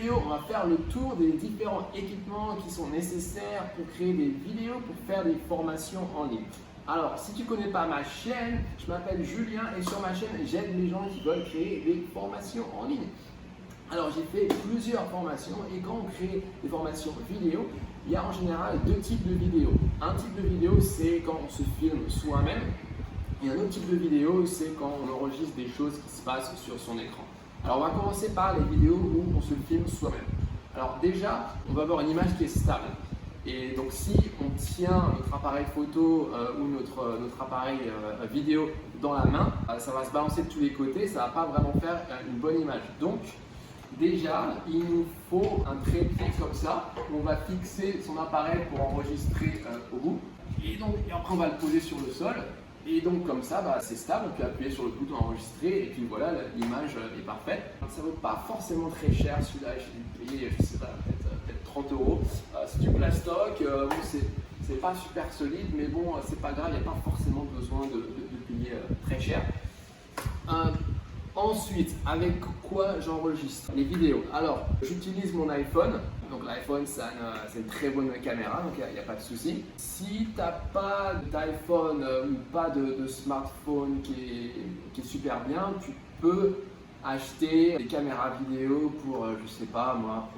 vidéo, on va faire le tour des différents équipements qui sont nécessaires pour créer des vidéos, pour faire des formations en ligne. Alors, si tu ne connais pas ma chaîne, je m'appelle Julien et sur ma chaîne, j'aide les gens qui veulent créer des formations en ligne. Alors, j'ai fait plusieurs formations et quand on crée des formations vidéo, il y a en général deux types de vidéos. Un type de vidéo, c'est quand on se filme soi-même et un autre type de vidéo, c'est quand on enregistre des choses qui se passent sur son écran. Alors, on va commencer par les vidéos où on se filme soi-même. Alors déjà, on va avoir une image qui est stable. Et donc si on tient notre appareil photo ou notre appareil vidéo dans la main, ça va se balancer de tous les côtés, ça ne va pas vraiment faire une bonne image. Donc déjà, il nous faut un trépied comme ça, où on va fixer son appareil pour enregistrer au bout. Et après on va le poser sur le sol. Et donc comme ça, c'est stable, on peut appuyer sur le bouton enregistrer et puis voilà, l'image est parfaite. Ça ne vaut pas forcément très cher, celui-là j'ai dû payer, je sais pas, peut-être 30 €. C'est du plastoc, c'est pas super solide, mais bon, c'est pas grave, il n'y a pas forcément besoin de payer très cher. Ensuite, avec quoi j'enregistre les vidéos? Alors, j'utilise mon iPhone. Donc l'iPhone, c'est une très bonne caméra, donc il n'y a pas de souci. Si tu n'as pas d'iPhone ou pas de smartphone qui est super bien, tu peux acheter des caméras vidéo pour, je sais pas moi,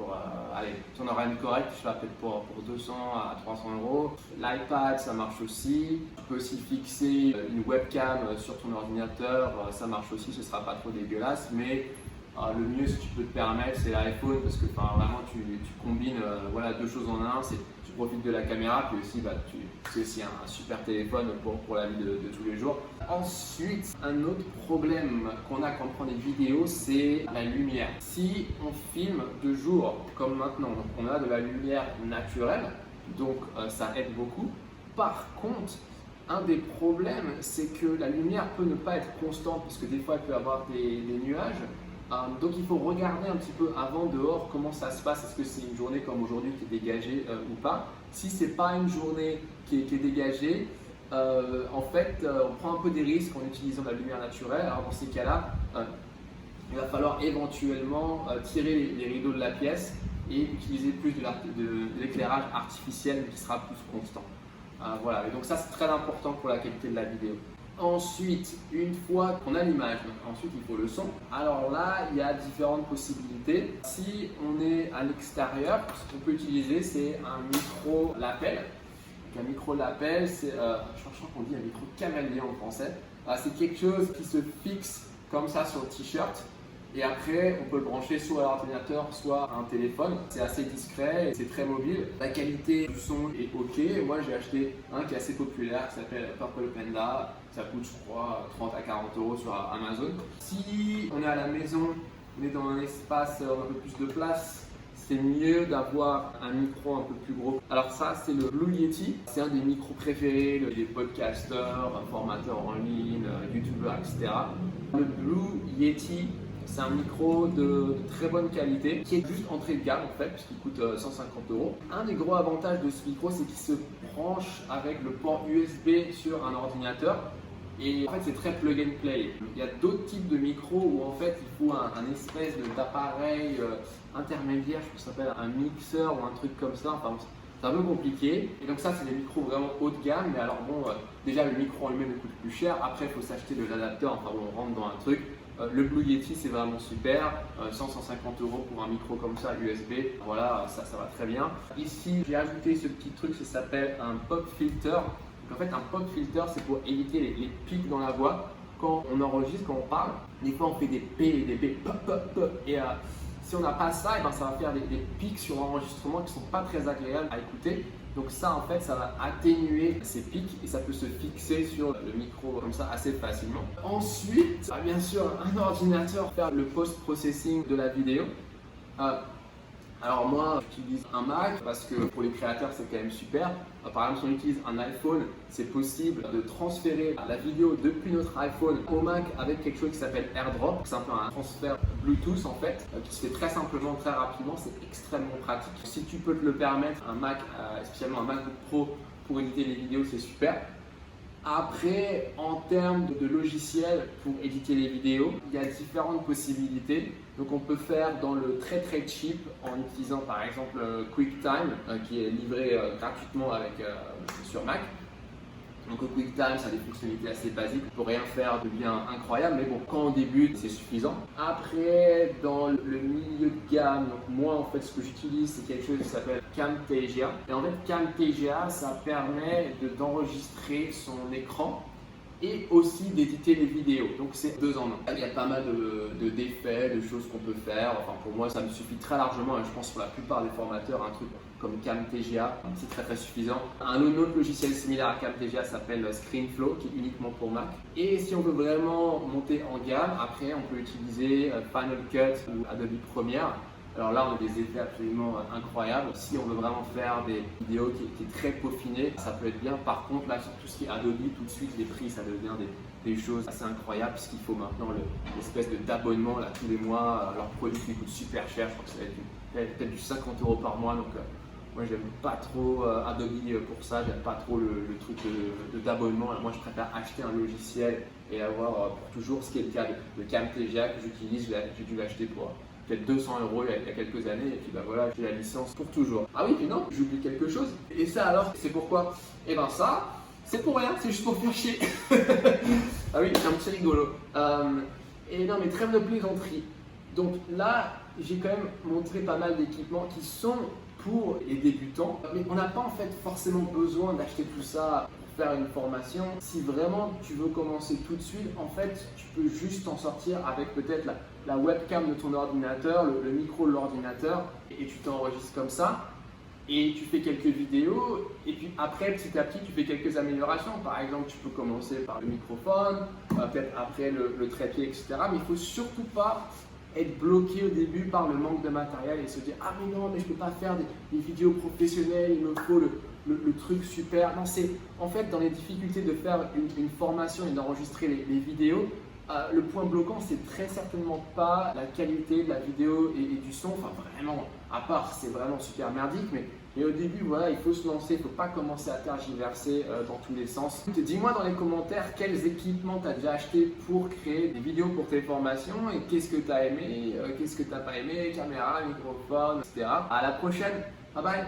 allez, si on aura une correcte, je sais pas, peut-être pour 200 à 300 €. L'iPad, ça marche aussi. Tu peux aussi fixer une webcam sur ton ordinateur, ça marche aussi, ce sera pas trop dégueulasse, mais le mieux, si tu peux te permettre, c'est l'iPhone parce que vraiment tu combines voilà, deux choses en un. Tu profites de la caméra, puis aussi c'est aussi un super téléphone pour la vie de tous les jours. Ensuite, un autre problème qu'on a quand on prend des vidéos, c'est la lumière. Si on filme de jour comme maintenant, donc on a de la lumière naturelle, donc ça aide beaucoup. Par contre, un des problèmes, c'est que la lumière peut ne pas être constante parce que des fois, il peut y avoir des nuages. Donc il faut regarder un petit peu avant dehors comment ça se passe, est-ce que c'est une journée comme aujourd'hui qui est dégagée ou pas. Si ce n'est pas une journée qui est dégagée, en fait on prend un peu des risques en utilisant la lumière naturelle. Alors dans ces cas-là, il va falloir éventuellement tirer les rideaux de la pièce et utiliser plus de l'éclairage artificiel qui sera plus constant. Voilà, et donc ça c'est très important pour la qualité de la vidéo. Ensuite, une fois qu'on a l'image, ensuite il faut le son. Alors là, il y a différentes possibilités. Si on est à l'extérieur, ce qu'on peut utiliser, c'est un micro lapel. Donc un micro lapel, c'est, je crois qu'on dit un micro cavalier en français. C'est quelque chose qui se fixe comme ça sur le t-shirt. Et après, on peut le brancher soit à l'ordinateur, soit à un téléphone. C'est assez discret et c'est très mobile. La qualité du son est ok. Moi, j'ai acheté un qui est assez populaire qui s'appelle Purple Panda. Ça coûte, je crois, 30 à 40 € sur Amazon. Si on est à la maison, on est dans un espace un peu plus de place, c'est mieux d'avoir un micro un peu plus gros. Alors ça, c'est le Blue Yeti. C'est un des micros préférés des podcasters, formateurs en ligne, youtubeurs, etc. Le Blue Yeti, c'est un micro de très bonne qualité qui est juste entrée de gamme en fait, puisqu'il coûte 150 €. Un des gros avantages de ce micro, c'est qu'il se branche avec le port USB sur un ordinateur. Et en fait, c'est très plug and play. Il y a d'autres types de micros où en fait, il faut un espèce d'appareil intermédiaire, je crois que ça s'appelle un mixeur ou un truc comme ça. Enfin, c'est un peu compliqué. Et donc ça, c'est des micros vraiment haut de gamme. Mais alors bon, déjà le micro en lui-même coûte plus cher. Après, il faut s'acheter de l'adapteur. Enfin bon, on rentre dans un truc. Le Blue Yeti, c'est vraiment super. 150 € pour un micro comme ça USB. Voilà, ça va très bien. Ici, j'ai ajouté ce petit truc, ça s'appelle un pop filter. Donc, en fait, un pop filter, c'est pour éviter les pics dans la voix. Quand on enregistre, quand on parle, des fois on fait des P et des B, pop, pop, pop. Et si on n'a pas ça, et ben, ça va faire des pics sur l'enregistrement qui ne sont pas très agréables à écouter. Donc ça, en fait, ça va atténuer ces pics et ça peut se fixer sur le micro comme ça assez facilement. Ensuite, bien sûr, un ordinateur pour faire le post-processing de la vidéo. Alors moi, j'utilise un Mac parce que pour les créateurs, c'est quand même super. Par exemple, si on utilise un iPhone, c'est possible de transférer la vidéo depuis notre iPhone au Mac avec quelque chose qui s'appelle AirDrop. C'est un peu un transfert Bluetooth en fait, qui se fait très simplement, très rapidement. C'est extrêmement pratique. Si tu peux te le permettre, un Mac, spécialement un MacBook Pro pour éditer les vidéos, c'est super. Après, en termes de logiciels pour éditer les vidéos, il y a différentes possibilités. Donc on peut faire dans le très très cheap en utilisant par exemple QuickTime qui est livré gratuitement sur Mac. Donc au QuickTime, ça a des fonctionnalités assez basiques pour rien faire de bien incroyable, mais bon, quand on débute, c'est suffisant. Après, dans le milieu de gamme, donc moi en fait, ce que j'utilise, c'est quelque chose qui s'appelle Camtasia. Et en fait, Camtasia, ça permet d'enregistrer son écran et aussi d'éditer les vidéos. Donc c'est 2 en 1. Il y a pas mal d'effets, de choses qu'on peut faire. Enfin pour moi ça me suffit très largement et je pense pour la plupart des formateurs un truc comme Camtasia, c'est très très suffisant. Un autre logiciel similaire à Camtasia s'appelle ScreenFlow qui est uniquement pour Mac. Et si on veut vraiment monter en gamme, après on peut utiliser Final Cut ou Adobe Premiere. Alors là, on a des effets absolument incroyables. Si on veut vraiment faire des vidéos qui est très peaufinées, ça peut être bien. Par contre, là, sur tout ce qui est Adobe, tout de suite, les prix, ça devient des choses assez incroyables puisqu'il faut maintenant l'espèce d'abonnement là tous les mois. Leurs produits qui coûtent super cher. Je crois que ça va être peut-être du 50 € par mois. Donc, moi, j'aime pas trop Adobe pour ça. J'aime pas trop le truc d'abonnement. Moi, je préfère acheter un logiciel et avoir pour toujours, ce qui est le cas de Camtasia que j'utilise. J'ai dû l'acheter pour peut-être 200 € il y a quelques années et puis bah voilà, j'ai la licence pour toujours. Ah oui, puis non, j'oublie quelque chose. Et ça alors, c'est pourquoi? Eh ben ça, c'est pour rien, c'est juste pour faire chier. Ah oui, c'est un petit rigolo. Et non mais trêve de plaisanterie. Donc là, j'ai quand même montré pas mal d'équipements qui sont pour les débutants, mais on n'a pas en fait forcément besoin d'acheter tout ça pour faire une formation. Si vraiment tu veux commencer tout de suite, en fait, tu peux juste t'en sortir avec peut-être la webcam de ton ordinateur, le micro de l'ordinateur, et tu t'enregistres comme ça. Et tu fais quelques vidéos, et puis après, petit à petit, tu fais quelques améliorations. Par exemple, tu peux commencer par le microphone, peut-être après le trépied, etc. Mais il ne faut surtout pas être bloqué au début par le manque de matériel et se dire ah mais non mais je peux pas faire des vidéos professionnelles, il me faut le truc super. Non, c'est en fait dans les difficultés de faire une formation et d'enregistrer les vidéos, le point bloquant c'est très certainement pas la qualité de la vidéo et du son, enfin vraiment, à part c'est vraiment super merdique, mais au début voilà, il faut se lancer, il ne faut pas commencer à tergiverser dans tous les sens. Dis-moi dans les commentaires quels équipements tu as déjà acheté pour créer des vidéos pour tes formations et qu'est-ce que tu as aimé, qu'est-ce que tu n'as pas aimé, caméra, microphone, etc. À la prochaine, bye bye.